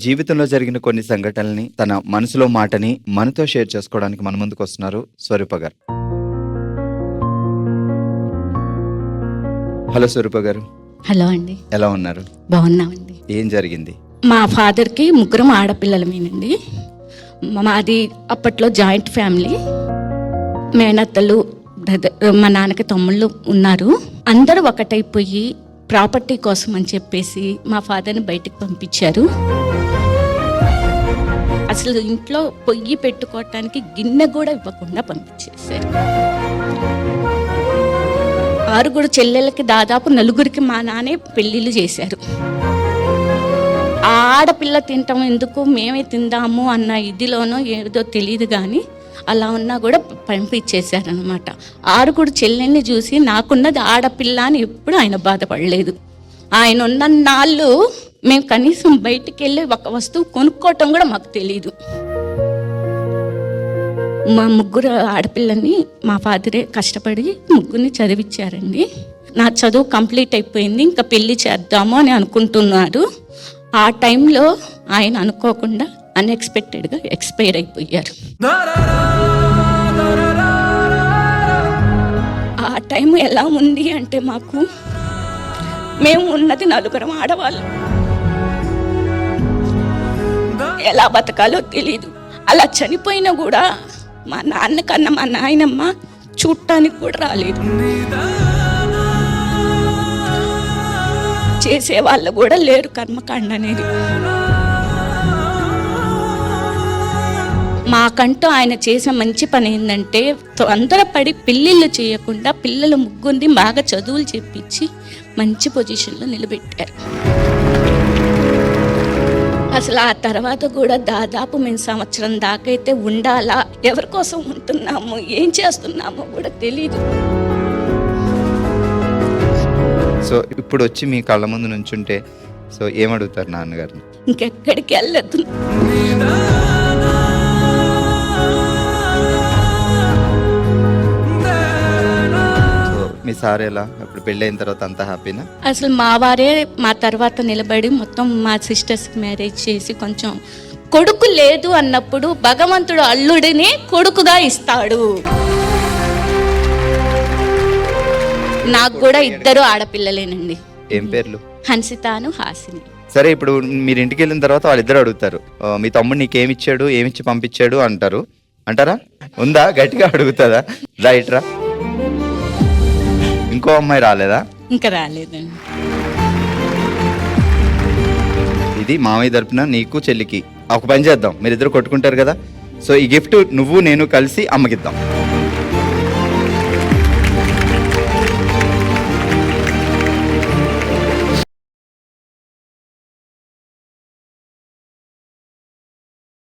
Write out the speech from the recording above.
జీవితంలో జరిగిన కొన్ని సంఘటనల్ని తన మనసులో మాటని మనతో షేర్ చేసుకోవడానికి మన ముందుకు వస్తున్నారు స్వరూప గారు. హలో స్వరూప గారు. హలో అండి. ఎలా ఉన్నారు? బాగున్నామండి. ఏం జరిగింది? మా ఫాదర్కి 3 ఆడపిల్లలమేనండి. మాది అప్పట్లో జాయింట్ ఫ్యామిలీ. మేనత్తలు, మా నాన్నకి తమ్ముళ్ళు ఉన్నారు. అందరూ ఒకటైపోయి ప్రాపర్టీ కోసం అని చెప్పేసి మా ఫాదర్ని బయటికి పంపించారు. అసలు ఇంట్లో పొయ్యి పెట్టుకోవటానికి గిన్నె కూడా ఇవ్వకుండా పంపించేశారు. 6 చెల్లెలకి దాదాపు 4 మా నాన్నే పెళ్ళిళ్ళు చేశారు. ఆడపిల్ల తింటాం ఎందుకు, మేమే తిందాము అన్న ఇదిలోనో ఏదో తెలియదు కానీ అలా ఉన్నా కూడా పంపించేశారనమాట. 6 చెల్లెల్ని చూసి నాకున్నది ఆడపిల్ల అని ఎప్పుడు ఆయన బాధపడలేదు. ఆయన ఉన్న నాళ్ళు మేము కనీసం బయటికి వెళ్ళి ఒక వస్తువు కొనుక్కోవటం కూడా మాకు తెలీదు. మా 3 ఆడపిల్లని మా ఫాదరే కష్టపడి 3 చదివించారండి. నా చదువు కంప్లీట్ అయిపోయింది, ఇంకా పెళ్లి చేద్దాము అని అనుకుంటున్నారు. ఆ టైంలో ఆయన అనుకోకుండా అన్ఎక్స్పెక్టెడ్గా ఎక్స్పైర్ అయిపోయారు. ఆ టైం ఎలా ఉంది అంటే మాకు, మేము ఉన్నది 4 ఆడవాళ్ళు, ఎలా బతకాలో తెలీదు. అలా చనిపోయినా కూడా మా నాన్న కన్నా మా నాయనమ్మ చూడటానికి కూడా రాలేదు. చేసేవాళ్ళు కూడా లేరు కర్మకాండ అనేది. మాకంటూ ఆయన చేసే మంచి పని ఏంటంటే తొందరపడి పెళ్ళిళ్ళు చేయకుండా పిల్లలు 3 బాగా చదువులు చెప్పించి మంచి పొజిషన్లో నిలబెట్టారు. అసలు ఆ తర్వాత కూడా దాదాపు మేము సంవత్సరం దాకా అయితే ఉండాలా, ఎవరి కోసం ఉంటున్నాము, ఏం చేస్తున్నామో కూడా తెలీదు. సో ఇప్పుడు వచ్చి మీ కళ్ళ ముందు నుంచుంటే సో ఏమడుగుతారు నాన్నగారిని? ఇంకెక్కడికి వెళ్ళదు. మీ సార్ ఎలా? ఇప్పుడు పెళ్ళైన తర్వాత అంతా హ్యాపీనా? అసలు మా వారే మా తర్వాత నిలబడి మొత్తం మా సిస్టర్స్కి మ్యారేజ్ చేసి, కొంచెం కొడుకు లేదు అన్నప్పుడు భగవంతుడు అల్లుడిని కొడుకుగా ఇస్తాడు. నాకు కూడా 2 ఆడపిల్లలేనండి. ఏం పేర్లు? హన్సితాను, హాసిని. సరే, ఇప్పుడు మీరు ఇంటికి వెళ్ళిన తర్వాత వాళ్ళిద్దరు అడుగుతారు, మీ తమ్ముడు నీకేమిచ్చాడు, ఏమిచ్చి పంపించాడు అంటారు. అంటారా? ఉందా? గట్టిగా అడుగుతుందా? రైట్రా. ఇంకో అమ్మాయి రాలేదా? ఇంకా రాలేదండి. ఇది మామయ్య తరపున నీకు చెల్లికి. ఒక పని చేద్దాం, మీరిద్దరు కొట్టుకుంటారు కదా, సో ఈ గిఫ్ట్ నువ్వు నేను కలిసి అమ్మకిద్దాం.